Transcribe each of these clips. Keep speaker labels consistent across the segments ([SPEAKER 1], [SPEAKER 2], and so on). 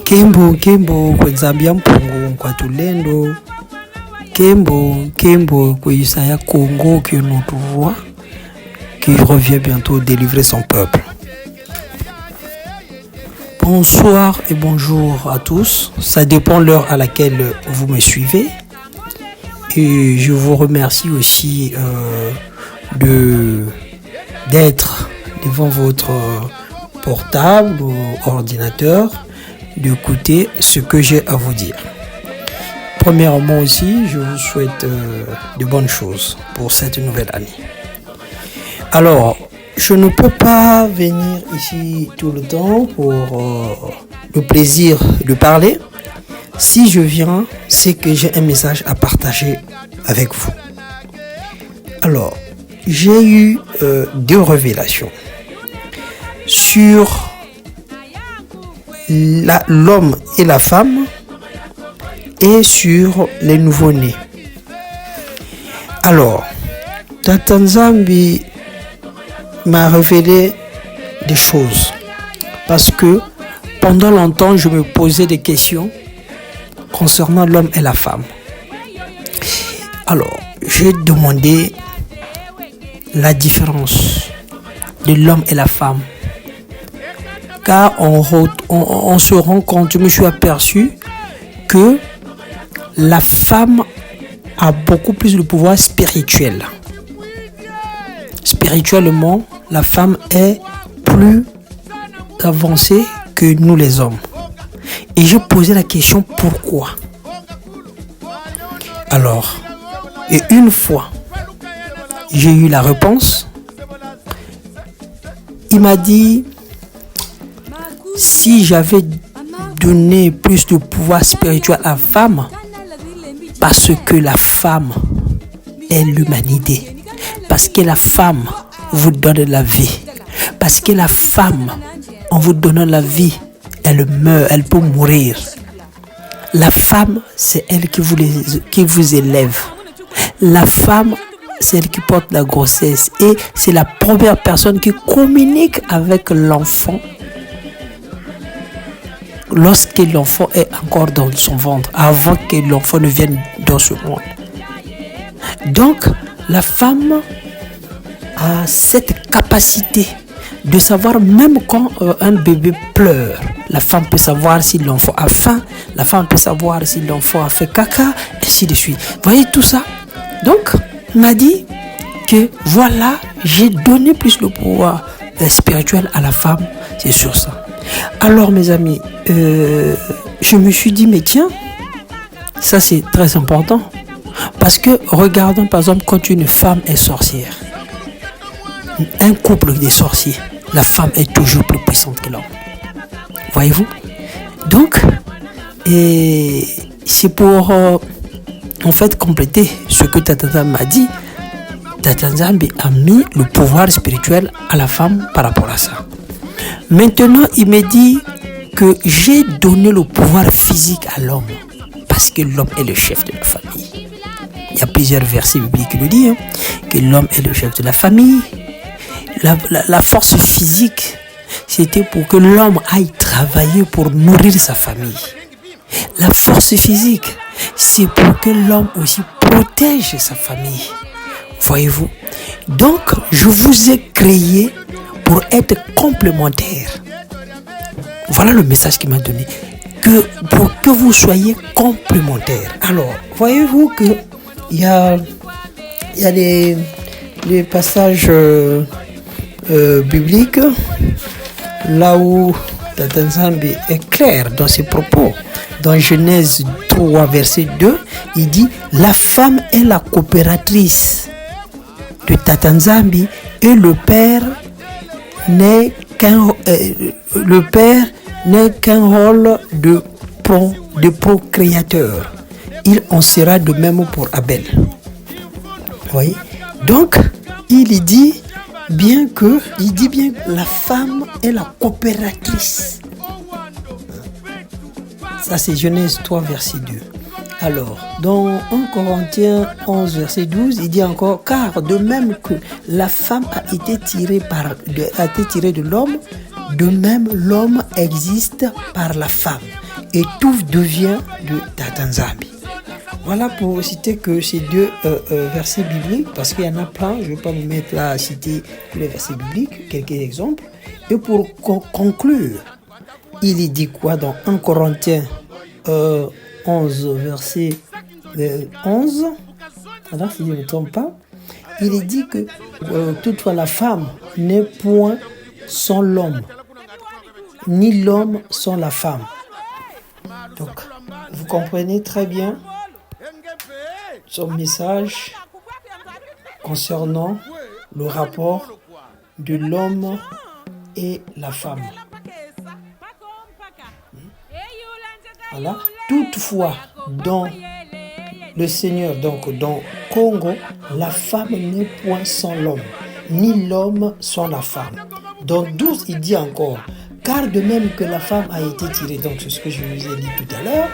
[SPEAKER 1] Kembo kembo kwenzambia mpungu kwa tulendo. Kembo kw'Isaya Congo que notre roi qui revient bientôt délivrer son peuple. Bonsoir et bonjour à tous. Ça dépend de l'heure à laquelle vous me suivez. Et je vous remercie aussi d'être devant votre portable ou ordinateur, d'écouter ce que j'ai à vous dire. Premièrement aussi, je vous souhaite de bonnes choses pour cette nouvelle année. Alors, je ne peux pas venir ici tout le temps pour le plaisir de parler. Si je viens, c'est que j'ai un message à partager avec vous. Alors, j'ai eu deux révélations sur l'homme et la femme et sur les nouveau-nés. Alors, Tata Nzambi m'a révélé des choses parce que pendant longtemps, je me posais des questions concernant l'homme et la femme. Alors, j'ai demandé la différence de l'homme et la femme. Car on se rend compte, je me suis aperçu que la femme a beaucoup plus de pouvoir spirituel. Spirituellement, la femme est plus avancée que nous les hommes. Et j'ai posé la question pourquoi. Alors, et une fois, j'ai eu la réponse. Il m'a dit, si j'avais donné plus de pouvoir spirituel à la femme, parce que la femme est l'humanité, parce que la femme vous donne la vie, parce que la femme, en vous donnant la vie, elle meurt, elle peut mourir. La femme, c'est elle qui vous élève. La femme, c'est elle qui porte la grossesse et c'est la première personne qui communique avec l'enfant lorsque l'enfant est encore dans son ventre, avant que l'enfant ne vienne dans ce monde. Donc, la femme a cette capacité de savoir, même quand un bébé pleure, la femme peut savoir si l'enfant a faim, la femme peut savoir si l'enfant a fait caca, ainsi de suite. Vous voyez tout ça? Donc, il m'a dit que voilà, j'ai donné plus de pouvoir spirituel à la femme, c'est sur ça. Alors mes amis, je me suis dit, mais tiens, ça c'est très important. Parce que regardons par exemple quand une femme est sorcière, un couple de sorciers, la femme est toujours plus puissante que l'homme. Voyez-vous? Donc, et c'est pour en fait compléter ce que Tata Nzambi m'a dit. Tata Nzambi a mis le pouvoir spirituel à la femme par rapport à ça. Maintenant, il me dit que j'ai donné le pouvoir physique à l'homme parce que l'homme est le chef de la famille. Il y a plusieurs versets bibliques qui le disent, que l'homme est le chef de la famille. La force physique, c'était pour que l'homme aille travailler pour nourrir sa famille. La force physique, c'est pour que l'homme aussi protège sa famille. Voyez-vous? Donc, je vous ai créé pour être complémentaires. Voilà le message qu'il m'a donné. Pour que vous soyez complémentaires. Alors, voyez-vous que il y a des passages bibliques là où Tata Nzambi est clair dans ses propos. Dans Genèse 3, verset 2, il dit « La femme est la coopératrice de Tata Nzambi et le père n'est qu'un rôle de procréateur. Il en sera de même pour Abel. » Vous voyez? Donc, il dit bien que la femme est la coopératrice. Ça, c'est Genèse 3, verset 2. Alors, dans 1 Corinthiens 11, verset 12, il dit encore, car de même que la femme a été tirée de l'homme, De même, l'homme existe par la femme et tout devient de Tatanzambi. Voilà pour citer que ces deux versets bibliques, parce qu'il y en a plein, je ne vais pas me mettre là à citer tous les versets bibliques, quelques exemples. Et pour conclure, il est dit quoi dans 1 Corinthiens 11, verset 11, alors si je ne me trompe pas, il est dit que toutefois la femme n'est point sans l'homme, ni l'homme sans la femme. Donc, vous comprenez très bien son message concernant le rapport de l'homme et la femme. Voilà. Toutefois, dans le Seigneur, donc dans Congo, la femme n'est point sans l'homme, ni l'homme sans la femme. Dans 12, il dit encore, car de même que la femme a été tirée, donc c'est ce que je vous ai dit tout à l'heure,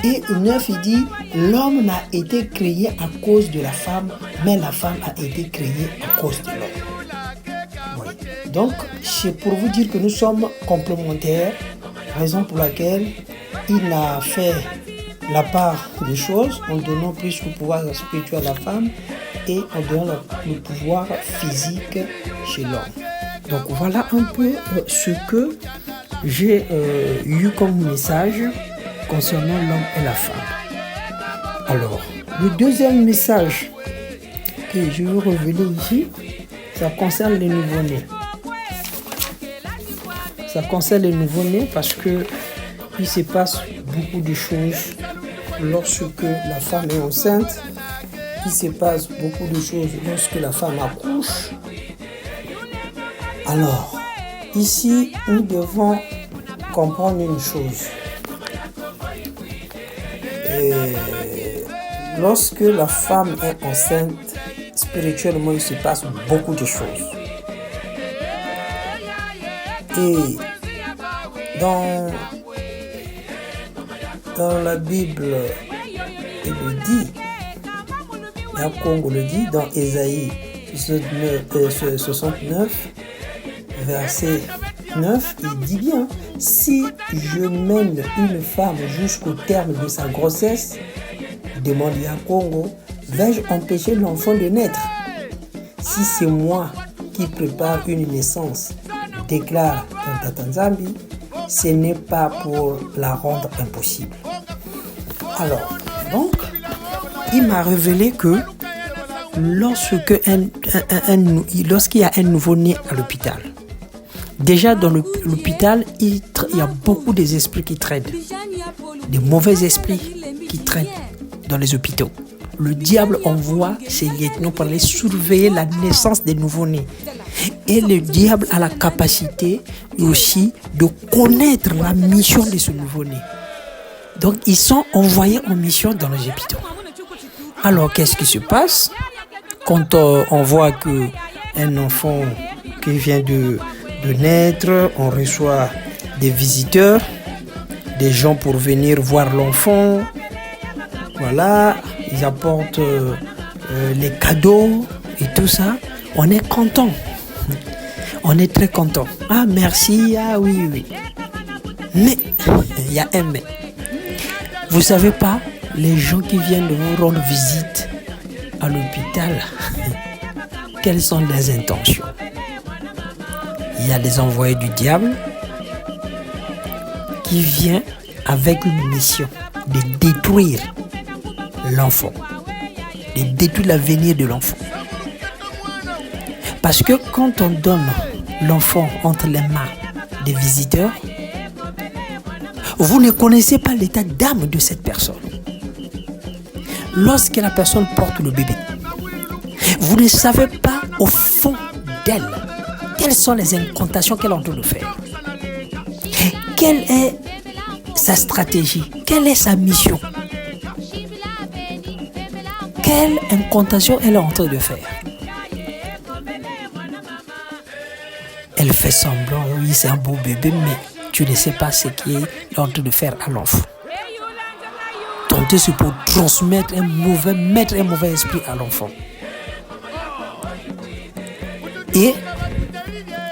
[SPEAKER 1] et 9, il dit, l'homme n'a été créé à cause de la femme, mais la femme a été créée à cause de l'homme. Oui. Donc, c'est pour vous dire que nous sommes complémentaires, raison pour laquelle il a fait la part des choses en donnant plus le pouvoir spirituel à la femme et en donnant le pouvoir physique chez l'homme. Donc voilà un peu ce que j'ai eu comme message concernant l'homme et la femme. Alors, le deuxième message que je veux révéler ici, ça concerne les nouveau-nés. Ça concerne les nouveau-nés parce que il se passe beaucoup de choses lorsque la femme est enceinte. Il se passe beaucoup de choses lorsque la femme accouche. Alors, ici, nous devons comprendre une chose. Lorsque la femme est enceinte, spirituellement, il se passe beaucoup de choses. Et dans la Bible, il le dit, dans Congo le dit, dans Ésaïe 69, verset 9, il dit bien, si je mène une femme jusqu'au terme de sa grossesse, demande à Congo, vais-je empêcher l'enfant de naître? Si c'est moi qui prépare une naissance, déclare Tatanzambi, ce n'est pas pour la rendre impossible. Alors, donc, il m'a révélé que lorsqu'il y a un nouveau-né à l'hôpital, déjà dans l'hôpital, il y a beaucoup d'esprits qui traînent, des mauvais esprits qui traînent dans les hôpitaux. Le diable envoie ses lieutenants pour aller surveiller la naissance des nouveau-nés. Et le diable a la capacité aussi de connaître la mission de ce nouveau-né. Donc, ils sont envoyés en mission dans les hôpitaux. Alors, qu'est-ce qui se passe quand on voit qu'un enfant qui vient de naître, on reçoit des visiteurs, des gens pour venir voir l'enfant. Voilà, ils apportent les cadeaux et tout ça. On est content. On est très content. Ah, merci, ah oui. Mais, il y a un mais. Vous savez pas, les gens qui viennent de vous rendre visite à l'hôpital, quelles sont les intentions? Il y a des envoyés du diable qui viennent avec une mission de détruire l'enfant, de détruire l'avenir de l'enfant. Parce que quand on donne l'enfant entre les mains des visiteurs, vous ne connaissez pas l'état d'âme de cette personne. Lorsque la personne porte le bébé, vous ne savez pas au fond d'elle quelles sont les incantations qu'elle est en train de faire. Quelle est sa stratégie? Quelle est sa mission? Quelle incantation elle est en train de faire? Elle fait semblant, oui, c'est un beau bébé, mais tu ne sais pas ce qu'il est en train de faire à l'enfant. Tenter, c'est pour transmettre mettre un mauvais esprit à l'enfant. Et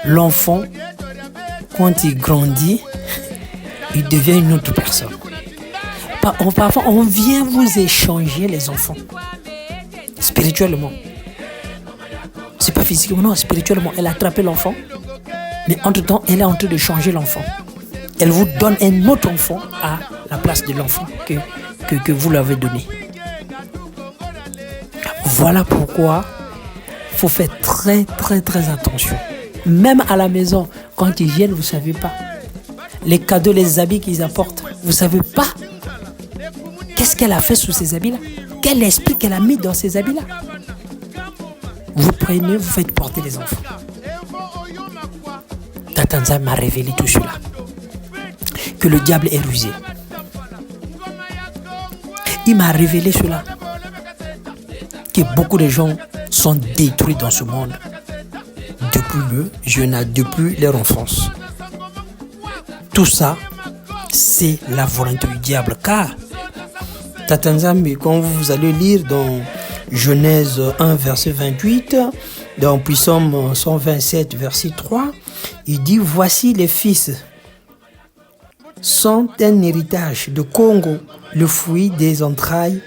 [SPEAKER 1] l'enfant quand il grandit, il devient une autre personne. Parfois, on vient vous échanger les enfants. Spirituellement. C'est pas physiquement, non, spirituellement. Elle a attrapé l'enfant, mais entre-temps, elle est en train de changer l'enfant. Elle vous donne un autre enfant à la place de l'enfant que vous l'avez donné. Voilà pourquoi il faut faire très, très, très attention. Même à la maison, quand ils viennent, vous ne savez pas. Les cadeaux, les habits qu'ils apportent, vous ne savez pas. Qu'est-ce qu'elle a fait sous ces habits-là? Quel esprit qu'elle a mis dans ces habits-là? Vous prenez, vous faites porter les enfants. Tatanza m'a révélé tout cela. Que le diable est rusé. Il m'a révélé cela. Que beaucoup de gens sont détruits dans ce monde depuis leur enfance. Tout ça, c'est la volonté du diable. Car, Tatanzambi, quand vous allez lire dans Genèse 1, verset 28, dans Psaume 127, verset 3, il dit, voici les fils sont un héritage de Congo, le fruit des entrailles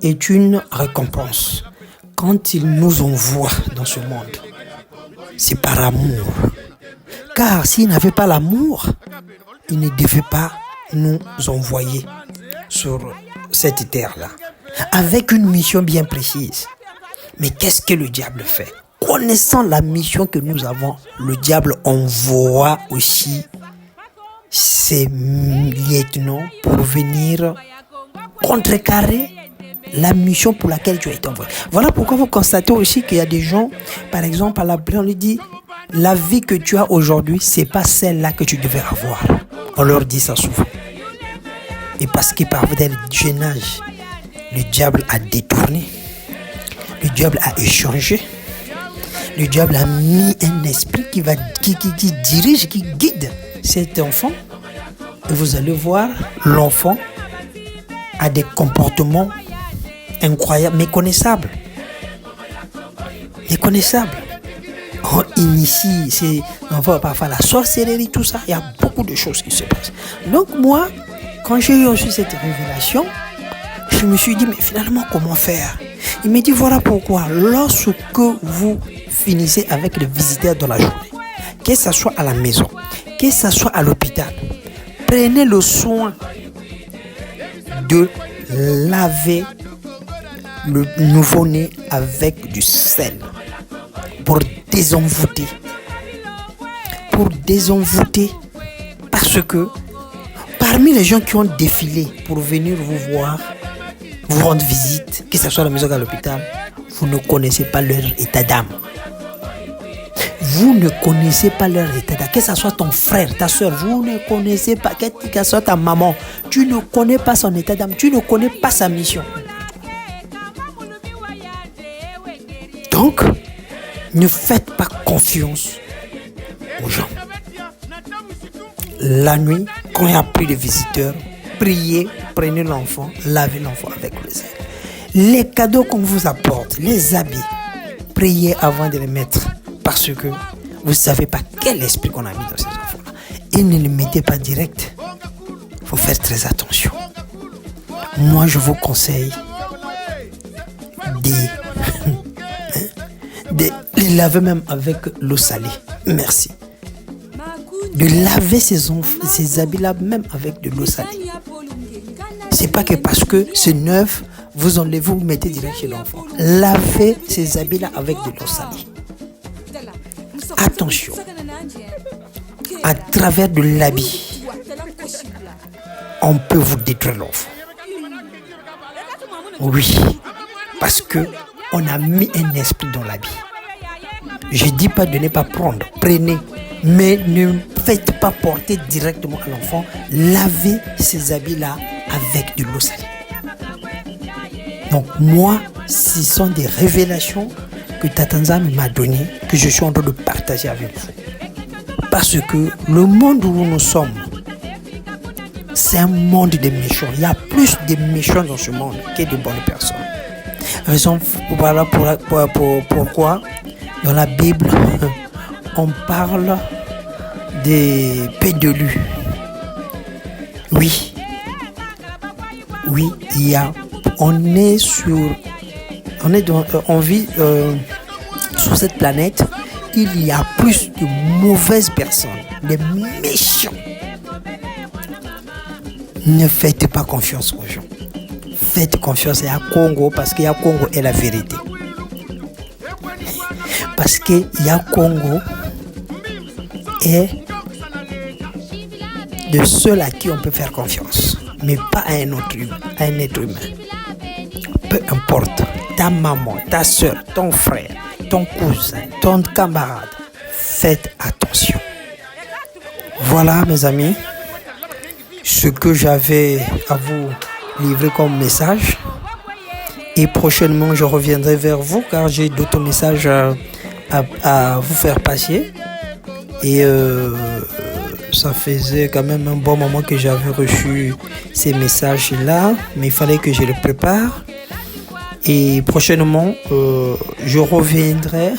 [SPEAKER 1] est une récompense. Quand il nous envoie dans ce monde, c'est par amour. Car s'il n'avait pas l'amour, il ne devait pas nous envoyer sur cette terre-là, avec une mission bien précise. Mais qu'est-ce que le diable fait? Connaissant la mission que nous avons, le diable envoie aussi ses lieutenants pour venir contrecarrer la mission pour laquelle tu as été envoyé. Voilà pourquoi vous constatez aussi qu'il y a des gens, par exemple, à la on lui dit, la vie que tu as aujourd'hui, c'est pas celle-là que tu devais avoir. On leur dit ça souvent. Et parce que par votre jeune âge, le diable a détourné, le diable a échangé, le diable a mis un esprit qui dirige, qui guide cet enfant. Et vous allez voir, l'enfant a des comportements incroyables, méconnaissables. On initie ces enfants parfois la sorcellerie, tout ça. Il y a beaucoup de choses qui se passent. Donc moi, quand j'ai eu aussi cette révélation, je me suis dit, mais finalement, comment faire? Il me dit, voilà pourquoi, lorsque vous finissez avec les visiteurs dans la journée, que ce soit à la maison, que ce soit à l'hôpital, prenez le soin de laver le nouveau-né avec du sel pour désenvoûter. Parce que parmi les gens qui ont défilé pour venir vous voir, vous rendre visite, que ce soit à la maison ou à l'hôpital, vous ne connaissez pas leur état d'âme. Vous ne connaissez pas leur état d'âme. Que ce soit ton frère, ta soeur, vous ne connaissez pas, que ce soit ta maman, tu ne connais pas son état d'âme, tu ne connais pas sa mission. Donc, ne faites pas confiance aux gens. La nuit, quand il n'y a plus de visiteurs, priez, prenez l'enfant, lavez l'enfant avec le sel. Les cadeaux qu'on vous apporte, les habits, priez avant de les mettre. Parce que vous ne savez pas quel esprit qu'on a mis dans ces enfants-là. Et ne les mettez pas direct. Il faut faire très attention. Moi, je vous conseille de les laver même avec l'eau salée. Merci. De laver ces habits-là même avec de l'eau salée. C'est pas que parce que c'est neuf, vous enlevez, vous mettez direct chez l'enfant. Lavez ces habits-là avec de l'eau salée. Attention, à travers de l'habit, on peut vous détruire l'enfant. Oui, parce que on a mis un esprit dans l'habit. Je dis pas de ne pas prendre, prenez, mais ne faites pas porter directement à l'enfant. Lavez ces habits-là avec de l'eau salée. Donc moi, ce sont des révélations que Tatanzam m'a donné, que je suis en train de partager avec vous. Parce que le monde où nous sommes, c'est un monde de méchants. Il y a plus de méchants dans ce monde que de bonnes personnes. Raison voilà pourquoi dans la Bible, on parle des PDLU. Oui, on vit sur cette planète, il y a plus de mauvaises personnes, des méchants. Ne faites pas confiance aux gens. Faites confiance à Congo parce que Congo est la vérité. Parce que Congo est le seul à qui on peut faire confiance, mais pas à un autre humain, à un être humain. Peu importe, ta maman, ta soeur, ton frère, ton cousin, ton camarade, faites attention. Voilà mes amis, ce que j'avais à vous livrer comme message. Et prochainement, je reviendrai vers vous car j'ai d'autres messages à vous faire passer. Et ça faisait quand même un bon moment que j'avais reçu ces messages-là, mais il fallait que je les prépare. Et prochainement, je reviendrai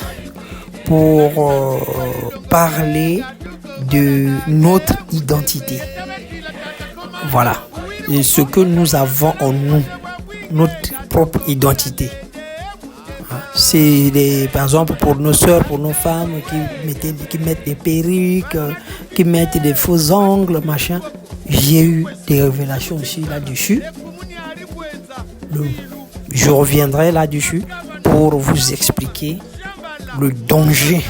[SPEAKER 1] pour parler de notre identité. Voilà. Et ce que nous avons en nous, notre propre identité. C'est par exemple pour nos soeurs, pour nos femmes qui mettent des perruques, qui mettent des faux ongles, machin. J'ai eu des révélations aussi là-dessus. Je reviendrai là-dessus pour vous expliquer le danger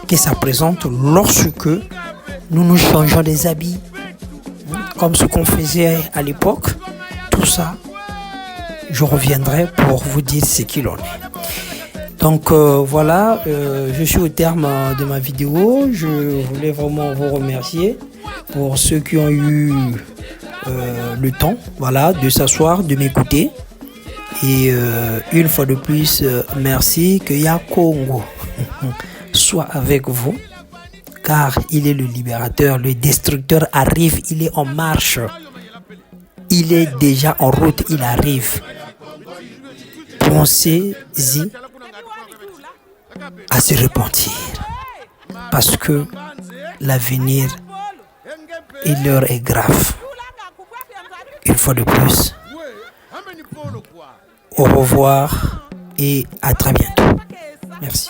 [SPEAKER 1] que ça présente lorsque nous nous changeons des habits, comme ce qu'on faisait à l'époque. Tout ça, je reviendrai pour vous dire ce qu'il en est. Donc voilà, je suis au terme de ma vidéo. Je voulais vraiment vous remercier pour ceux qui ont eu le temps, voilà, de s'asseoir, de m'écouter. Et une fois de plus, merci que Congo soit avec vous, car il est le libérateur, le destructeur arrive, il est en marche, il est déjà en route, il arrive. Pensez-y à se repentir, parce que l'avenir et l'heure est grave. Une fois de plus, au revoir et à très bientôt. Merci.